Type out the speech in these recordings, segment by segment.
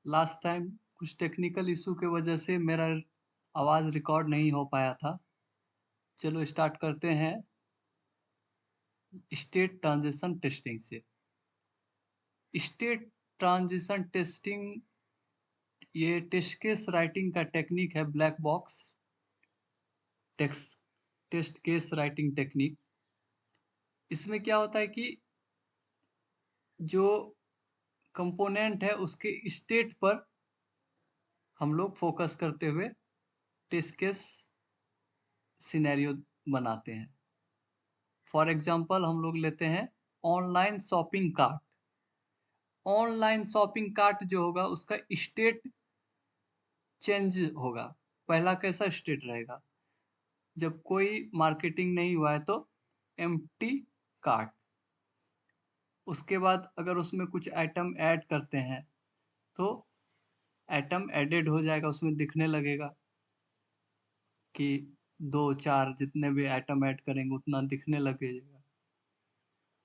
Last time कुछ technical issue की वजह से मेरा आवाज़ रिकॉर्ड नहीं हो पाया था। चलो स्टार्ट करते हैं स्टेट ट्रांजिशन टेस्टिंग से। स्टेट ट्रांजिशन टेस्टिंग ये टेस्ट केस राइटिंग का टेक्निक है, black box text test case writing technique. इसमें क्या होता है कि जो कंपोनेंट है उसके स्टेट पर हम लोग फोकस करते हुए टेस्ट केस सिनेरियो बनाते हैं। फॉर एग्जांपल हम लोग लेते हैं online shopping cart. Online shopping cart जो होगा उसका स्टेट चेंज होगा। पहला कैसा स्टेट रहेगा? जब कोई मार्केटिंग नहीं हुआ है तो एम्प्टी कार्ट। उसके बाद अगर उसमें कुछ आइटम ऐड करते हैं तो आइटम एडेड हो जाएगा, उसमें दिखने लगेगा कि 2-4 जितने भी आइटम ऐड करेंगे उतना दिखने लगेगा।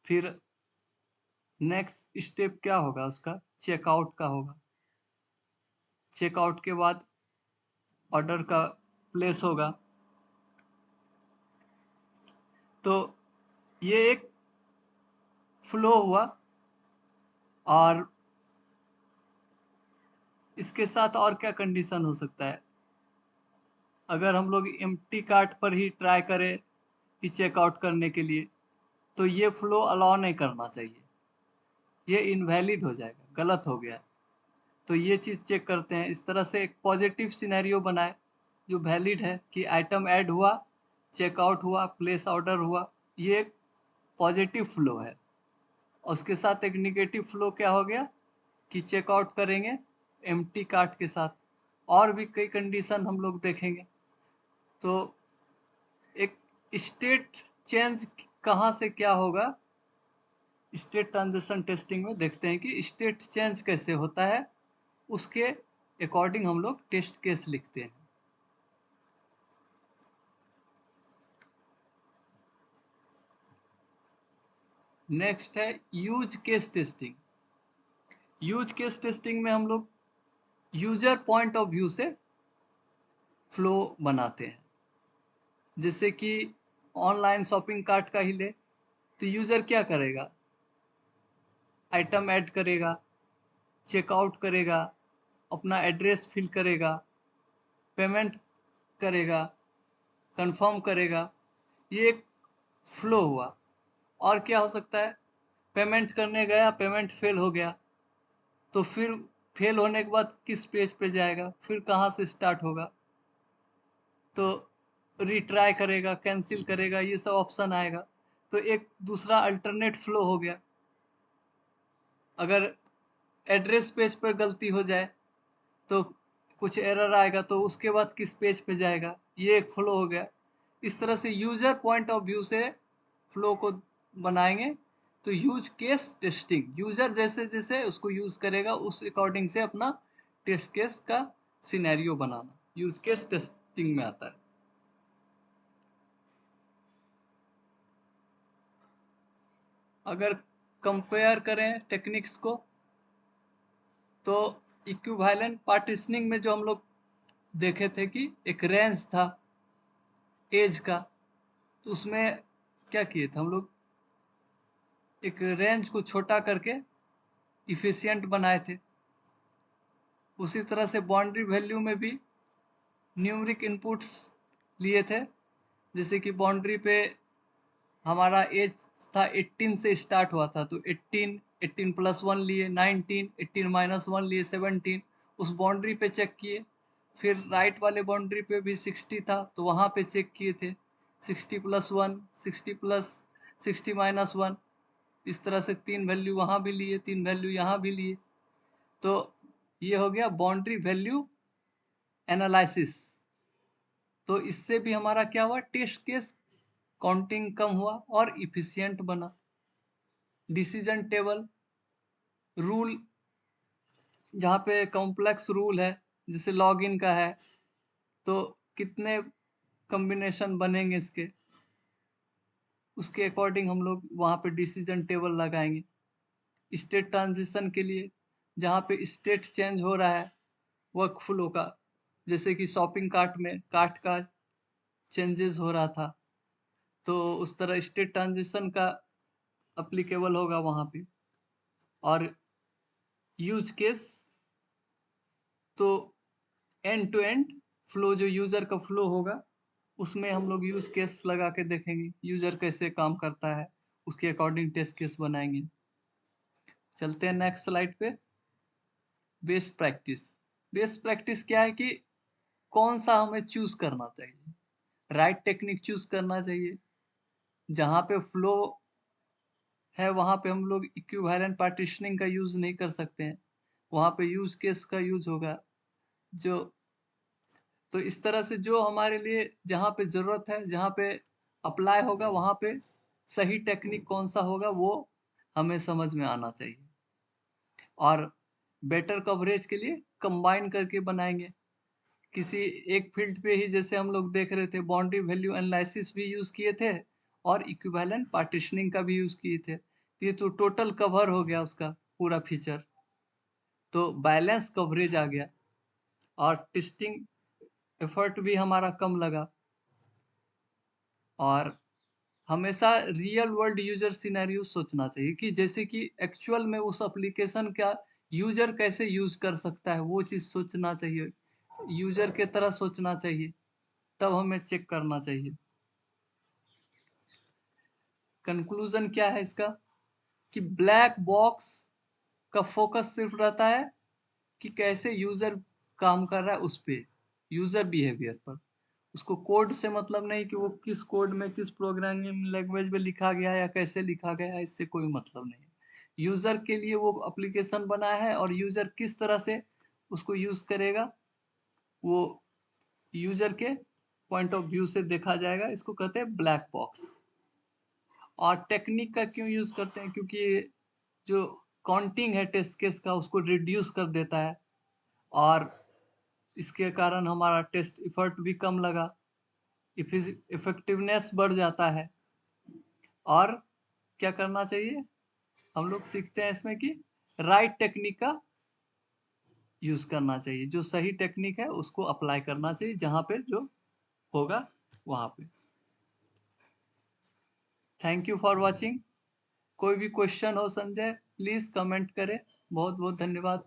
फिर नेक्स्ट स्टेप क्या होगा? उसका चेकआउट का होगा। चेकआउट के बाद ऑर्डर का प्लेस होगा। तो ये एक फ्लो हुआ। और इसके साथ और क्या कंडीशन हो सकता है? अगर हम लोग एम्प्टी कार्ट पर ही ट्राई करें कि चेकआउट करने के लिए, तो ये फ्लो अलाउ नहीं करना चाहिए, ये इनवैलिड हो जाएगा, गलत हो गया है। तो ये चीज़ चेक करते हैं। इस तरह से एक पॉजिटिव सिनेरियो बनाए जो वैलिड है कि आइटम ऐड हुआ, चेकआउट हुआ, प्लेस ऑर्डर हुआ। ये एक पॉजिटिव फ्लो है। और उसके साथ एक निगेटिव फ्लो क्या हो गया कि चेकआउट करेंगे एम्प्टी कार्ट के साथ। और भी कई कंडीशन हम लोग देखेंगे। तो एक स्टेट चेंज कहाँ से क्या होगा, स्टेट ट्रांजिशन टेस्टिंग में देखते हैं कि स्टेट चेंज कैसे होता है। उसके अकॉर्डिंग हम लोग टेस्ट केस लिखते हैं। नेक्स्ट है use case testing. Use case testing में हम लोग यूजर पॉइंट ऑफ व्यू से फ्लो बनाते हैं। जैसे कि ऑनलाइन शॉपिंग कार्ट का ही ले, तो यूजर क्या करेगा? आइटम ऐड करेगा, चेकआउट करेगा, अपना एड्रेस फिल करेगा, पेमेंट करेगा, कंफर्म करेगा। ये एक फ्लो हुआ। और क्या हो सकता है? पेमेंट करने गया, पेमेंट फेल हो गया, तो फिर फेल होने के बाद किस पेज पे जाएगा? फिर कहाँ से स्टार्ट होगा? तो रिट्राई करेगा, कैंसिल करेगा, ये सब ऑप्शन आएगा। तो एक दूसरा अल्टरनेट फ्लो हो गया। अगर एड्रेस पेज पर गलती हो जाए तो कुछ एरर आएगा, तो उसके बाद किस पेज पे जाएगा? ये एक फ्लो हो गया। इस तरह से यूजर पॉइंट ऑफ व्यू से फ्लो को बनाएंगे। तो यूज केस टेस्टिंग, यूजर जैसे जैसे उसको यूज करेगा उस अकॉर्डिंग से अपना टेस्ट केस का सिनेरियो बनाना यूज केस टेस्टिंग में आता है। अगर कंपेयर करें टेक्निक्स को, तो इक्विवेलेंट पार्टीशनिंग में जो हम लोग देखे थे कि एक रेंज था एज का, तो उसमें क्या किए थे हम लोग? एक रेंज को छोटा करके इफिशिएंट बनाए थे। उसी तरह से बाउंड्री वैल्यू में भी न्यूमेरिक इनपुट्स लिए थे। जैसे कि बाउंड्री पे हमारा एज था 18 से स्टार्ट हुआ था, तो 18, 18 प्लस 1 लिए, 19, 18 माइनस 1 लिए, 17। उस बाउंड्री पे चेक किए। फिर राइट वाले बाउंड्री पे भी 60 था, तो वहाँ पे चेक किए थे 60 प्लस 1, 60 प्लस 60 माइनस 1। इस तरह से 3 वैल्यू वहाँ भी लिए, 3 वैल्यू यहाँ भी लिए। तो ये हो गया बाउंड्री वैल्यू एनालिसिस। तो इससे भी हमारा क्या हुआ? टेस्ट केस काउंटिंग कम हुआ और इफिशिएंट बना। डिसीजन टेबल रूल, जहाँ पे कॉम्प्लेक्स रूल है, जैसे लॉगिन का है, तो कितने कॉम्बिनेशन बनेंगे इसके, उसके अकॉर्डिंग हम लोग वहाँ पे डिसीजन टेबल लगाएंगे। स्टेट ट्रांजिशन के लिए जहाँ पे स्टेट चेंज हो रहा है वर्क फ्लो का, जैसे कि शॉपिंग कार्ट में कार्ट का चेंजेस हो रहा था, तो उस तरह स्टेट ट्रांजिशन का अप्लीकेबल होगा वहाँ पे। और यूज केस तो एंड टू एंड फ्लो, जो यूजर का फ्लो होगा उसमें हम लोग यूज केस लगा के देखेंगे यूजर कैसे काम करता है, उसके अकॉर्डिंग टेस्ट केस बनाएंगे। चलते हैं नेक्स्ट स्लाइड पे। Best practice. बेस्ट प्रैक्टिस क्या है कि कौन सा हमें चूज करना चाहिए, राइट टेक्निक चूज करना चाहिए। जहाँ पे फ्लो है वहाँ पे हम लोग इक्विवेलेंट पार्टीशनिंग का यूज नहीं कर सकते हैं, वहाँ पे यूज केस का यूज होगा। जो तो इस तरह से जो हमारे लिए जहाँ पे ज़रूरत है, जहाँ पे अप्लाई होगा, वहाँ पे सही टेक्निक कौन सा होगा वो हमें समझ में आना चाहिए। और बेटर कवरेज के लिए कंबाइन करके बनाएंगे। किसी एक फील्ड पे ही जैसे हम लोग देख रहे थे बाउंड्री वैल्यू एनालिसिस भी यूज़ किए थे और इक्विवेलेंट पार्टीशनिंग का भी यूज़ किए थे, तो ये तो टोटल कवर हो गया उसका पूरा फीचर, तो बैलेंस कवरेज आ गया और टेस्टिंग एफर्ट भी हमारा कम लगा। और हमेशा रियल वर्ल्ड यूजर सिनेरियो सोचना चाहिए कि जैसे कि एक्चुअल में उस एप्लीकेशन का यूजर कैसे यूज कर सकता है, वो चीज़ सोचना चाहिए, यूजर के तरह सोचना चाहिए, तब हमें चेक करना चाहिए। कंक्लूजन क्या है इसका कि ब्लैक बॉक्स का फोकस सिर्फ रहता है कि कैसे यूजर काम कर रहा है उस पे, यूजर बिहेवियर पर। उसको कोड से मतलब नहीं कि वो किस कोड में किस प्रोग्रामिंग लैंग्वेज में लिखा गया है या कैसे लिखा गया है, इससे कोई मतलब नहीं। यूजर के लिए वो एप्लीकेशन बना है और यूजर किस तरह से उसको यूज करेगा वो यूजर के पॉइंट ऑफ व्यू से देखा जाएगा। इसको कहते हैं ब्लैक बॉक्स। और टेक्निक का क्यों यूज करते हैं, क्योंकि जो काउंटिंग है टेस्ट केस का उसको रिड्यूस कर देता है और इसके कारण हमारा टेस्ट इफर्ट भी कम लगा, इफेक्टिवनेस बढ़ जाता है। और क्या करना चाहिए, हम लोग सीखते हैं इसमें कि राइट टेक्निक का यूज करना चाहिए, जो सही टेक्निक है उसको अप्लाई करना चाहिए जहाँ पे जो होगा वहाँ पे। Thank you for watching. कोई भी क्वेश्चन हो संजय प्लीज कमेंट करें। बहुत बहुत धन्यवाद।